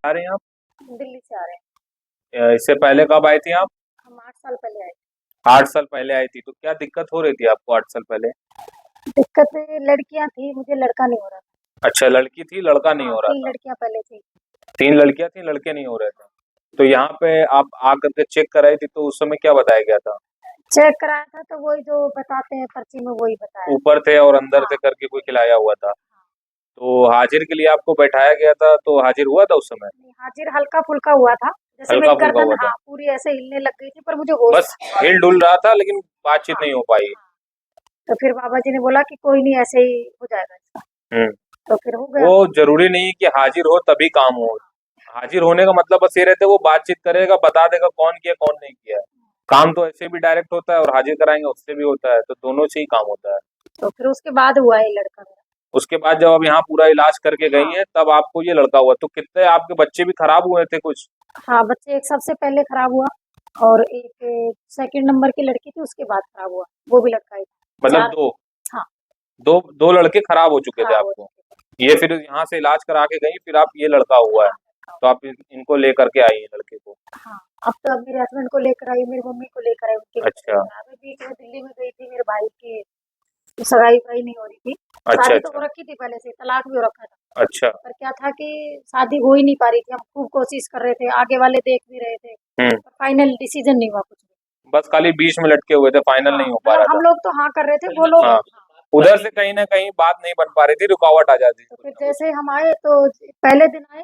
आ रही हैं आप? दिल्ली से आ रहे हैं। इससे पहले कब आई थी आप? हम 8 साल पहले आए। 8 साल पहले आई थी, तो क्या दिक्कत हो रही थी आपको 8 साल पहले? दिक्कत लड़कियां थी, मुझे लड़का नहीं हो रहा था। अच्छा, लड़की थी, लड़का नहीं हाँ, हो रहा 3 था। लड़कियां पहले थी। 3 लड़कियां थी, लड़के नहीं हो रहे थे। तो यहाँ पे आप आकर के चेक कराई थी, तो उस समय क्या बताया गया था? चेक कराया था तो वही जो बताते हैं पर्ची में वही बताया। ऊपर थे और अंदर हाँ, थे करके कोई खिलाया हुआ था? तो हाजिर के लिए आपको बैठाया गया था, तो हाजिर हुआ था उस समय? नहीं, हाजिर हल्का फुल्का हुआ था। जैसे हल्का मेरी फुल्का गर्दन हुआ था? हाँ पूरी ऐसे हिलने लग गई थी, पर मुझे होश बस था। हिल डुल रहा था, लेकिन बातचीत हाँ, नहीं हो पाई? हाँ। तो फिर बाबा जी ने बोला कि कोई नहीं, ऐसे ही हो जाएगा इसका। हम्म। तो फिर हो गया। वो जरूरी नहीं है कि हाजिर हो तभी काम हो। हाजिर होने का मतलब बस ये रहता है, वो बातचीत करेगा, बता देगा कौन किया कौन नहीं किया। काम तो ऐसे भी डायरेक्ट होता है, और हाजिर कराएंगे उससे भी होता है, तो दोनों से ही काम होता है। तो फिर उसके बाद हुआ ये लड़का मेरा। उसके बाद जब आप यहाँ पूरा इलाज करके गई हाँ, हैं, तब आपको ये लड़का हुआ। तो कितने आपके बच्चे भी खराब हुए थे कुछ? हाँ, बच्चे एक सबसे पहले खराब हुआ और एक सेकंड नंबर की लड़की थी, उसके बाद खराब हुआ। वो भी लड़का ही था। मतलब 4। दो? हाँ, दो दो लड़के खराब हो चुके थे खराब हो आपको? चुके थे। ये फिर यहाँ से इलाज करा के गई, फिर आप ये लड़का हुआ है, हाँ, तो आप इनको लेकर के आई हैं लड़के को? हाँ। अब तो अब मेरे हस्बैंड को लेकर आई, मेरी मम्मी को लेकर आई, उनकी भी तबीयत अच्छा, खराब है। बीच में दिल्ली में गई थी, मेरे भाई की सगाई-वगाई नहीं हो रही थी। अच्छा, शादी तो अच्छा, हो रखी थी पहले से, तलाक भी हो रखा था। अच्छा। पर क्या था कि शादी हो ही नहीं पा रही थी। हम खूब कोशिश कर रहे थे, आगे वाले देख भी रहे थे, हम्म। पर फाइनल डिसीजन नहीं हुआ कुछ भी। बस खाली बीच में लटके हुए थे, फाइनल हाँ, नहीं हो पा मतलब रहा हम था। लोग तो हाँ कर रहे थे, वो लोग हाँ, हाँ। उधर से कहीं ना कहीं बात नहीं बन पा रही थी, रुकावट आ जाती थी तो कुछ फिर ना कुछ। जैसे हम आए तो पहले दिन आए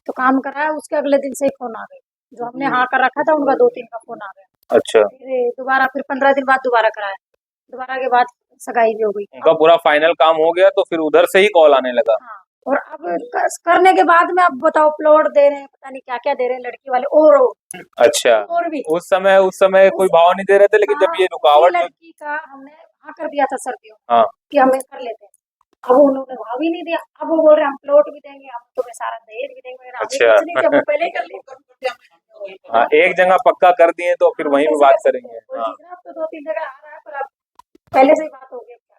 तो काम कराया, उसके अगले दिन से ही फ़ोन आ गए। जो हमने हाँ कर रखा था उनका 2-3 का फ़ोन आ गया। अच्छा। फिर दोबारा फिर 15 दिन बाद दोबारा कराया। दोबारा के बाद सगाई भी हो गई। उनका पूरा फाइनल काम हो गया, तो फिर उधर से ही कॉल आने लगा? हाँ, और अब करने के बाद में आप बताओ प्लॉट दे रहे हैं, पता नहीं क्या-क्या दे रहे हैं लड़की वाले अच्छा। और भी। उस समय कोई उस भाव नहीं दे रहे थे, लेकिन हाँ, जब ये उसी रुकावट जो। लड़की का हमने हाँ कर दिया था सर्दियों में हाँ, कि हम ये कर लेते हैं। अब उन्होंने भाव ही नहीं दिया। अब वो बोल रहे हैं हम प्लॉट भी देंगे, हम तुम्हें सारा दहेज भी देंगे। मैंने हमें अच्छा। कुछ नहीं दिया, वो पहले ही कर लिया। हाँ, हाँ, एक जगह पक्का कर दिए तो फिर हाँ, वहीं पे कैसे बात कर सकते करेंगे। हैं? कोई हाँ। चीज़ ना अब तो 2-3 जगह आ रहा है, पर अब पहले से ही बात हो गई क्या?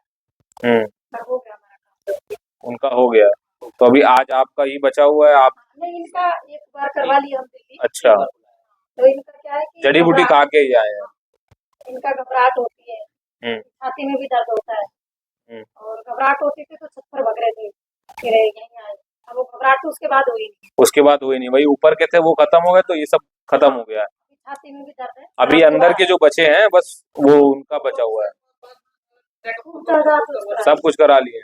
हम्म। पर हो गया हमारा काम। उनका हो गया, तो अभी आज आपका ही बचा हुआ है आप? नहीं, इनका एक बार करवा लिया हम दिल्ली। अच्छा। तो इनका क्या है कि जड़ी बूटी खा के ही आए हैं? इनका घबराहट होती है, हम्म। छाती में भी दर्द होता है हम्म। और घबराहट होती थी तो छत पर भग रहे थे, फिर यहीं आए। अब वो घबराहट तो उसके बाद हुई नहीं। उसके बाद हुई नहीं, वही ऊपर के थे वो खत्म हो गए, तो ये सब खत्म हो गया है। अभी छाती में भी दर्द है। अभी अंदर के जो बचे हैं बस वो उनका बचा हुआ है। खूब ज़्यादा तो सब कुछ करा लिए?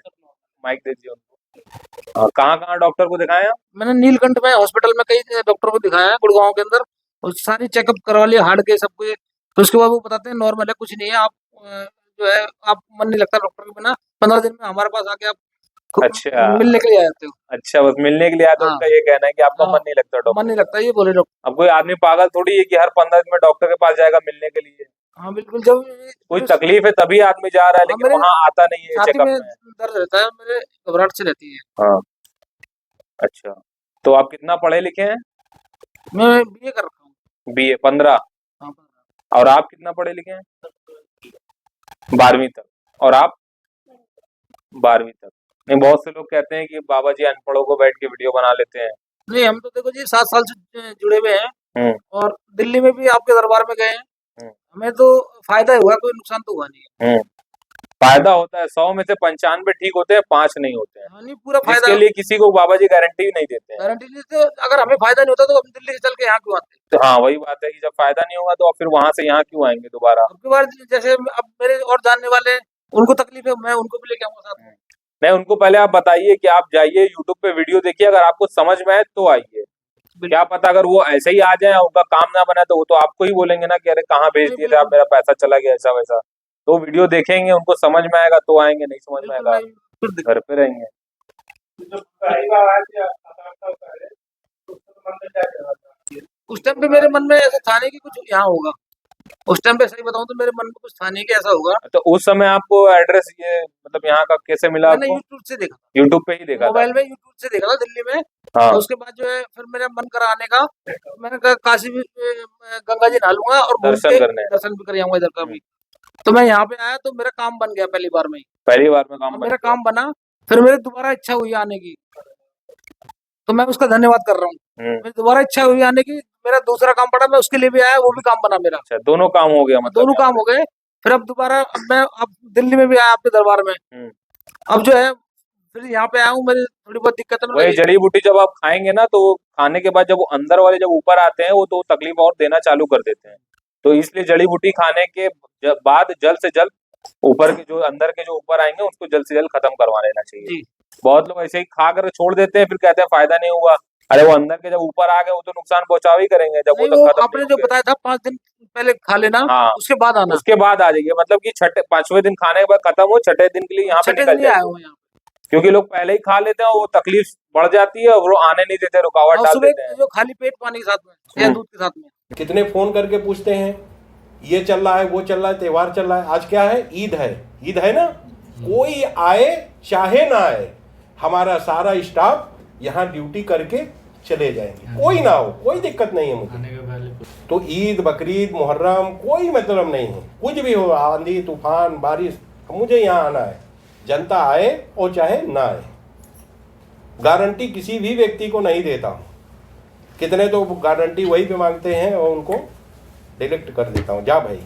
माइक दे दीजिए उनको। हाँ, कहाँ कहाँ डॉक्टर को दिखाया? मैंने नीलकंठ में हॉस्पिटल में कई डॉक्टर को दिखाया है गुड़गांव के अंदर, और सारी चेकअप करवा लिए हार्ट के सब कुछ। तो उसके बाद वो बताते हैं नॉर्मल है, कुछ नहीं है। आप जो है आप मन नहीं लगता डॉक्टर के बिना, 15 दिन में हमारे पास आके आप अच्छा। मिलने के लिए आ जाते हो। अच्छा, बस मिलने के लिए आया, तो हाँ, उनका ये कहना है कि आपका हाँ, मन नहीं लगता मन डॉक्टर नहीं के लगता पास। ये बोले डॉक्टर। अब कोई आदमी पागल थोड़ी है कि हर 15 दिन में डॉक्टर के पास जाएगा मिलने के लिए। हाँ बिल्कुल, जब कोई तकलीफ है तभी आदमी जा रहा है, हाँ लेकिन मेरे वहां आता नहीं है छाती चेकअप में में। दर्द रहता है, मेरे घबराहट से रहती है। हाँ। अच्छा, तो आप कितना पढ़े लिखे हैं? मैं बीए कर रखा हूँ। BA 15? हाँ, और आप कितना पढ़े लिखे हैं? 12वीं तक। और आप? 12वीं तक। नहीं, बहुत से लोग कहते हैं कि बाबा जी अनपढ़ों को बैठ के वीडियो बना लेते हैं। नहीं हम तो देखो जी 7 साल से जुड़े हुए हैं, हम्म। और दिल्ली में भी आपके दरबार में गए हैं। हम्म। हमें तो फायदा ही हुआ, कोई नुकसान तो हुआ नहीं है। हम्म। फायदा होता है, 100 में से 95 ठीक होते हैं, 5 नहीं होते हैं। हाँ, नहीं पूरा फायदा। जिसके लिए किसी को बाबा जी गारंटी भी नहीं देते हैं। गारंटी नहीं देते, अगर हमें फायदा नहीं होता तो हम दिल्ली से चल के यहाँ क्यों आते। तो हाँ, वही बात है कि जब फायदा नहीं होगा तो फिर वहां से यहाँ क्यों आएंगे दोबारा? अब की बार जैसे अब मेरे और जानने वाले हैं, उनको तकलीफ है, मैं उनको भी लेके आऊंगा साथ में। नहीं, उनको पहले आप बताइए कि आप जाइए यूट्यूब पे वीडियो देखिए, अगर आपको समझ में आए तो आइए। क्या पता अगर वो ऐसे ही आ जाए, उनका काम ना बना, तो वो तो आपको ही बोलेंगे ना कि अरे कहाँ भेज नहीं दिए थे आप, बिल्कुल, मेरा पैसा चला गया, ऐसा वैसा। तो वीडियो देखेंगे, उनको समझ में आएगा तो आएंगे, नहीं समझ में बिल्कुल आएगा नहीं, फिर घर पे रहेंगे। उस टाइम पे मेरे मन में ऐसा था नहीं कि कुछ यहाँ होगा। उस टाइम पे सही बताऊं तो मेरे मन में कुछ था नहीं कि ऐसा होगा। तो उस समय आपको एड्रेस ये मतलब यहाँ का कैसे मिला मैंने आपको? यूट्यूब से देखा, यूट्यूब पे ही देखा था? मोबाइल में यूट्यूब से देखा था दिल्ली में। हाँ। और उसके बाद जो है फिर मेरा मन करा आने का। मैंने कहा काशी भी गंगा जी नहा लूंगा और घूम दर्शन के करने। दर्शन भी कर आऊंगा इधर का हम्म। भी। तो मैं यहाँ पे आया तो मेरा काम बन गया पहली बार में ही। पहली बार में काम और बन मेरा गया? काम बना, फिर मेरी दोबारा इच्छा हुई आने की, तो मैं उसका धन्यवाद कर रहा हूँ। मेरी दोबारा इच्छा हुई आने की, मेरा दूसरा काम पड़ा, मैं उसके लिए भी आया, वो भी काम बना मेरा, अच्छा, दोनों काम हो गया मतलब दोनों काम हो गए। फिर अब दोबारा अब दिल्ली में भी आया आपके दरबार में, अब जो है फिर यहाँ पे आया हूँ, मेरी थोड़ी बहुत दिक्कत है। वही जड़ी बूटी जब आप खाएंगे ना, तो खाने के बाद जब वो अंदर वाले जब ऊपर आते हैं, वो तो तकलीफ और देना चालू कर देते हैं। तो इसलिए जड़ी बूटी खाने के बाद जल्द से जल्द ऊपर के जो अंदर के जो ऊपर आएंगे उसको जल्द से जल्द खत्म करवा लेना चाहिए। जी। बहुत लोग ऐसे ही खा कर छोड़ देते हैं, फिर कहते हैं फायदा नहीं हुआ। अरे वो अंदर के जब ऊपर आ गए वो तो नुकसान पहुंचाव ही करेंगे जब वो नहीं, तक वो खत्म आपने नहीं जो होंगे। बताया था 5 दिन पहले खा लेना, हाँ, उसके बाद आना, उसके बाद आ जाइए, मतलब कि 5वें दिन खाने के बाद खत्म हो, 6ठे दिन के लिए यहाँ पे छठे निकल दिन ही आया जाइए। हूँ यहाँ। क्योंकि लोग पहले ही खा लेते हैं, वो तकलीफ बढ़ जाती है और वो आने नहीं देते, रुकावट और डाल सुबह देते हैं। जो खाली पेट पानी के साथ में या दूध के साथ में। कितने फोन करके पूछते हैं ये चल रहा है, वो चल रहा है, त्योहार चल रहा है। आज क्या है? ईद है। ईद है ना, कोई आए चाहे ना आए, हमारा सारा स्टाफ यहाँ ड्यूटी करके चले जाएंगे, कोई ना हो, कोई दिक्कत नहीं है मुझे। तो ईद, बकरीद, मुहर्रम कोई मतलब नहीं है, कुछ भी हो, आंधी तूफान बारिश, मुझे यहाँ आना है। जनता आए और चाहे ना आए, गारंटी किसी भी व्यक्ति को नहीं देता हूँ। कितने तो गारंटी वही पे मांगते हैं और उनको डिलीट कर देता हूँ, जा भाई,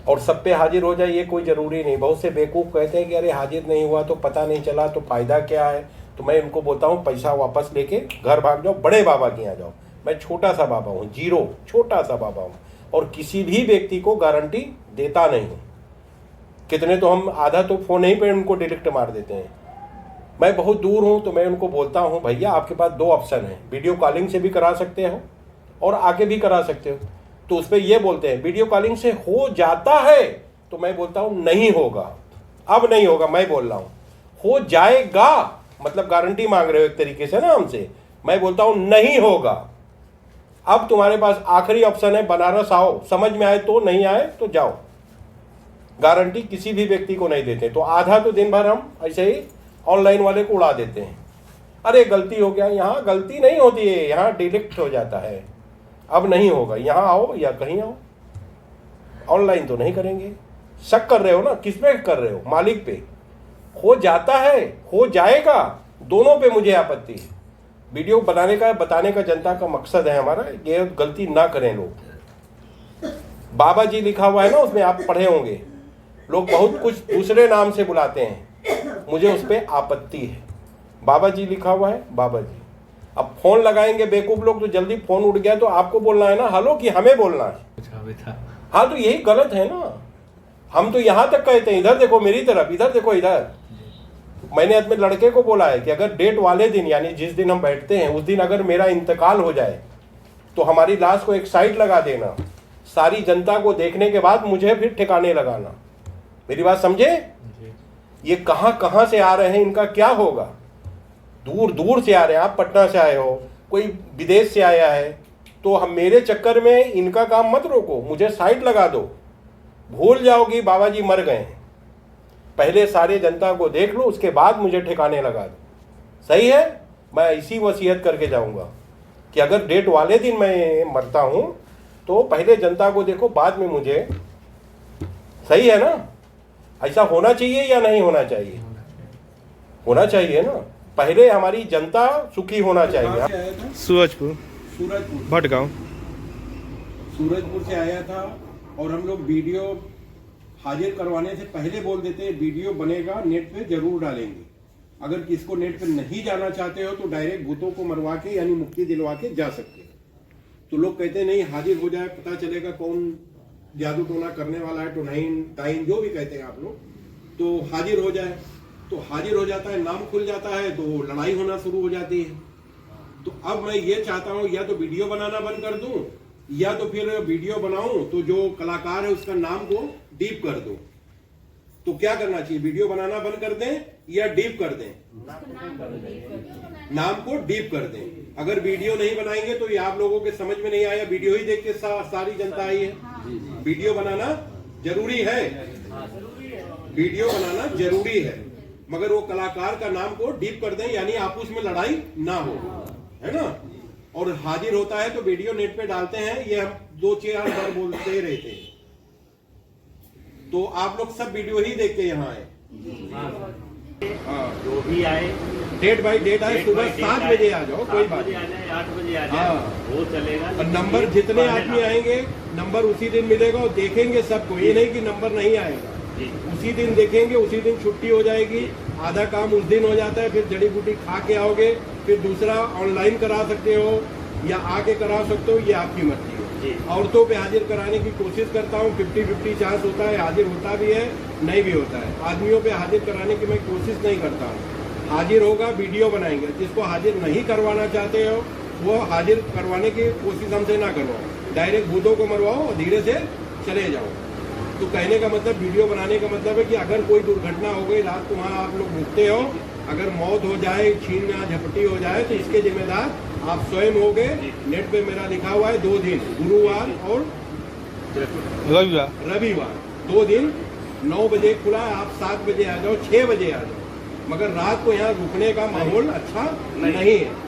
और सब पे हाजिर हो जाए, ये कोई ज़रूरी नहीं। बहुत से बेवकूफ़ कहते हैं कि अरे हाजिर नहीं हुआ तो पता नहीं चला तो फ़ायदा क्या है। तो मैं उनको बोलता हूँ पैसा वापस लेके घर भाग जाओ, बड़े बाबा के यहाँ जाओ। मैं छोटा सा बाबा हूँ, जीरो, छोटा सा बाबा हूँ, और किसी भी व्यक्ति को गारंटी देता नहीं हूँ। कितने तो हम आधा तो फ़ोन ही पे उनको डिलीट मार देते हैं। मैं बहुत दूर हूँ तो मैं उनको बोलता हूँ भैया आपके पास 2 ऑप्शन हैं, वीडियो कॉलिंग से भी करा सकते हो और आके भी करा सकते हो। तो उस पर ये बोलते हैं वीडियो कॉलिंग से हो जाता है, तो मैं बोलता हूँ नहीं होगा, अब नहीं होगा। मैं बोल रहा हूँ हो जाएगा, मतलब गारंटी मांग रहे हो एक तरीके से ना हमसे। मैं बोलता हूँ नहीं होगा। अब तुम्हारे पास आखिरी ऑप्शन है, बनारस आओ, समझ में आए तो, नहीं आए तो जाओ। गारंटी किसी भी व्यक्ति को नहीं देते। तो आधा तो दिन भर हम ऐसे ही ऑनलाइन वाले को उड़ा देते हैं, अरे गलती हो गया। यहाँ गलती नहीं होती है, यहाँ डिलीट हो जाता है। अब नहीं होगा, यहाँ आओ या कहीं आओ, ऑनलाइन तो नहीं करेंगे। शक कर रहे हो ना, किस पे कर रहे हो? मालिक पे। हो जाता है, हो जाएगा, दोनों पे मुझे आपत्ति है। वीडियो बनाने का, बताने का जनता का मकसद है हमारा, ये गलती ना करें लोग। बाबा जी लिखा हुआ है ना, उसमें आप पढ़े होंगे, लोग बहुत कुछ दूसरे नाम से बुलाते हैं, मुझे उस पर आपत्ति है। बाबा जी लिखा हुआ है, बाबा जी। अब फोन लगाएंगे बेवकूफ लोग, तो जल्दी फोन उठ गया तो आपको बोलना है ना हेलो, कि हमें बोलना है? हाँ, तो यही गलत है ना। हम तो यहाँ तक कहते हैं, इधर देखो मेरी तरफ, इधर देखो, इधर। मैंने अपने लड़के को बोला है कि अगर डेट वाले दिन, यानी जिस दिन हम बैठते हैं उस दिन अगर मेरा इंतकाल हो जाए तो हमारी लाश को एक साइड लगा देना, सारी जनता को देखने के बाद मुझे फिर ठिकाने लगाना। मेरी बात समझे? ये कहाँ कहाँ से आ रहे हैं, इनका क्या होगा? दूर दूर से आ रहे हैं। आप पटना से आए हो, कोई विदेश से आया है, तो हम मेरे चक्कर में इनका काम मत रोको, मुझे साइड लगा दो। भूल जाओगी बाबा जी मर गए हैं, पहले सारे जनता को देख लो, उसके बाद मुझे ठिकाने लगा दो। सही है? मैं इसी वसीयत करके जाऊंगा कि अगर डेट वाले दिन मैं मरता हूं तो पहले जनता को देखो, बाद में मुझे। सही है ना? ऐसा होना चाहिए या नहीं होना चाहिए? होना चाहिए ना। पहले हमारी जनता सुखी होना चाहिए। सूरजपुर, भटगांव। सूरजपुर से आया था, और हम लोग वीडियो हाजिर करवाने से पहले बोल देते हैं वीडियो बनेगा, नेट पे जरूर डालेंगे। अगर किसको नेट पे नहीं जाना चाहते हो तो डायरेक्ट भूतों को मरवा के, यानी मुक्ति दिलवा के जा सकते हो। तो लोग कहते हैं नहीं हाजिर हो जाए, पता चलेगा कौन जादू टोना करने वाला है, टोनाइन टाइन जो भी कहते हैं आप लोग, तो हाजिर हो जाए। तो हाजिर हो जाता है, नाम खुल जाता है, तो लड़ाई होना शुरू हो जाती है। तो अब मैं ये चाहता हूँ, या तो वीडियो बनाना बंद कर दूं, या तो फिर वीडियो बनाऊं तो जो कलाकार है उसका नाम को डीप कर दो। तो क्या करना चाहिए? वीडियो बनाना बंद कर दें या डीप कर दें? नाम को डीप कर दें। अगर वीडियो नहीं बनाएंगे तो ये आप लोगों के समझ में नहीं आया, वीडियो ही देख के सारी जनता आई है। वीडियो बनाना जरूरी है, वीडियो बनाना जरूरी है, मगर वो कलाकार का नाम को डीप कर दें, यानी आपस में लड़ाई ना हो, है ना। और हाजिर होता है तो वीडियो नेट पे डालते हैं, ये हम 2-4 बार बोलते रहते हैं। तो आप लोग सब वीडियो ही देख के यहाँ आए। जो भी आए डेट बाई डेट आए, सुबह 7 बजे आ जाओ, कोई बात नहीं। 8 बजे आ जाए हाँ। वो चलेगा। और नंबर जितने आदमी आएंगे नंबर उसी दिन मिलेगा और देखेंगे सबको, ये नहीं कि नंबर नहीं आएगा, उसी दिन देखेंगे, उसी दिन छुट्टी हो जाएगी, आधा काम उस दिन हो जाता है, फिर जड़ी बूटी खा के आओगे, फिर दूसरा ऑनलाइन करा सकते हो या आके करा सकते हो, ये आपकी मर्जी है। औरतों पे हाजिर कराने की कोशिश करता हूँ, 50-50 चांस होता है, हाजिर होता भी है नहीं भी होता है। आदमियों पे हाजिर कराने की मैं कोशिश नहीं करता हूँ, हाजिर होगा वीडियो बनाएंगे, जिसको हाजिर नहीं करवाना चाहते हो वो हाजिर करवाने की कोशिश हमसे ना करवाओ, डायरेक्ट भूतों को मरवाओ और धीरे से चले जाओ। तो कहने का मतलब, वीडियो बनाने का मतलब है कि अगर कोई दुर्घटना हो गई, रात को वहाँ आप लोग रुकते हो, अगर मौत हो जाए, छीन या झपटी हो जाए तो इसके जिम्मेदार आप स्वयं होगे। नेट पे मेरा लिखा हुआ है 2 दिन, गुरुवार और रविवार 2 दिन 9 बजे खुला है, आप 7 बजे आ जाओ, 6 बजे आ जाओ, मगर रात को यहाँ रुकने का माहौल अच्छा नहीं है।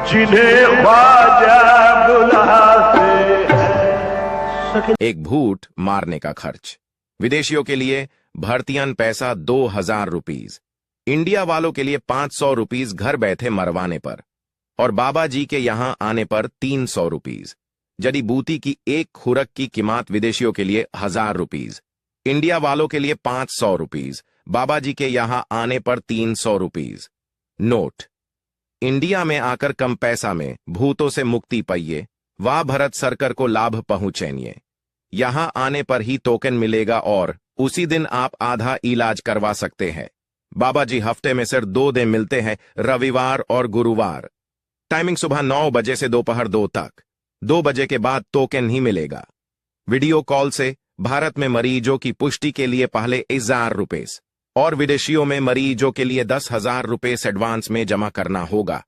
जिन्हें ख्वाजा बुलाते हैं। एक भूत मारने का खर्च, विदेशियों के लिए भर्तियन पैसा 2000 रुपीज, इंडिया वालों के लिए 500 रुपीज घर बैठे मरवाने पर, और बाबा जी के यहां आने पर 300 रुपीज। जड़ी बूटी की एक खुरक की कीमत विदेशियों के लिए 1000 रुपीज, इंडिया वालों के लिए 500 रुपीज, बाबा जी के यहां आने पर 300 रुपीज। नोट, इंडिया में आकर कम पैसा में भूतों से मुक्ति पाइए, वाह भरत सरकार को लाभ पहुंचेनिए। यहां आने पर ही टोकन मिलेगा और उसी दिन आप आधा इलाज करवा सकते हैं। बाबा जी हफ्ते में सिर्फ 2 दिन मिलते हैं, रविवार और गुरुवार। टाइमिंग सुबह 9 बजे से दोपहर 2 तक, 2 बजे के बाद टोकन ही मिलेगा। वीडियो कॉल से भारत में मरीजों की पुष्टि के लिए पहले 1000 रुपये और विदेशियों में मरीजों के लिए 10,000 रुपये एडवांस में जमा करना होगा।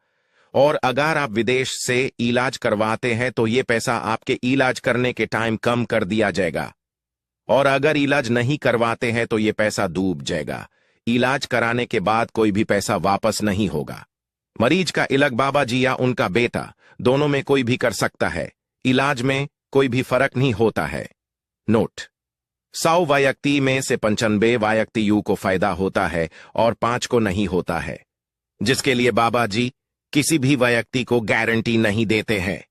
और अगर आप विदेश से इलाज करवाते हैं तो ये पैसा आपके इलाज करने के टाइम कम कर दिया जाएगा, और अगर इलाज नहीं करवाते हैं तो ये पैसा डूब जाएगा। इलाज कराने के बाद कोई भी पैसा वापस नहीं होगा। मरीज का इलाज बाबा जी या उनका बेटा दोनों में कोई भी कर सकता है, इलाज में कोई भी फर्क नहीं होता है। नोट, 100 व्यक्ति में से 95 व्यक्ति यू को फायदा होता है और 5 को नहीं होता है, जिसके लिए बाबा जी किसी भी व्यक्ति को गारंटी नहीं देते हैं।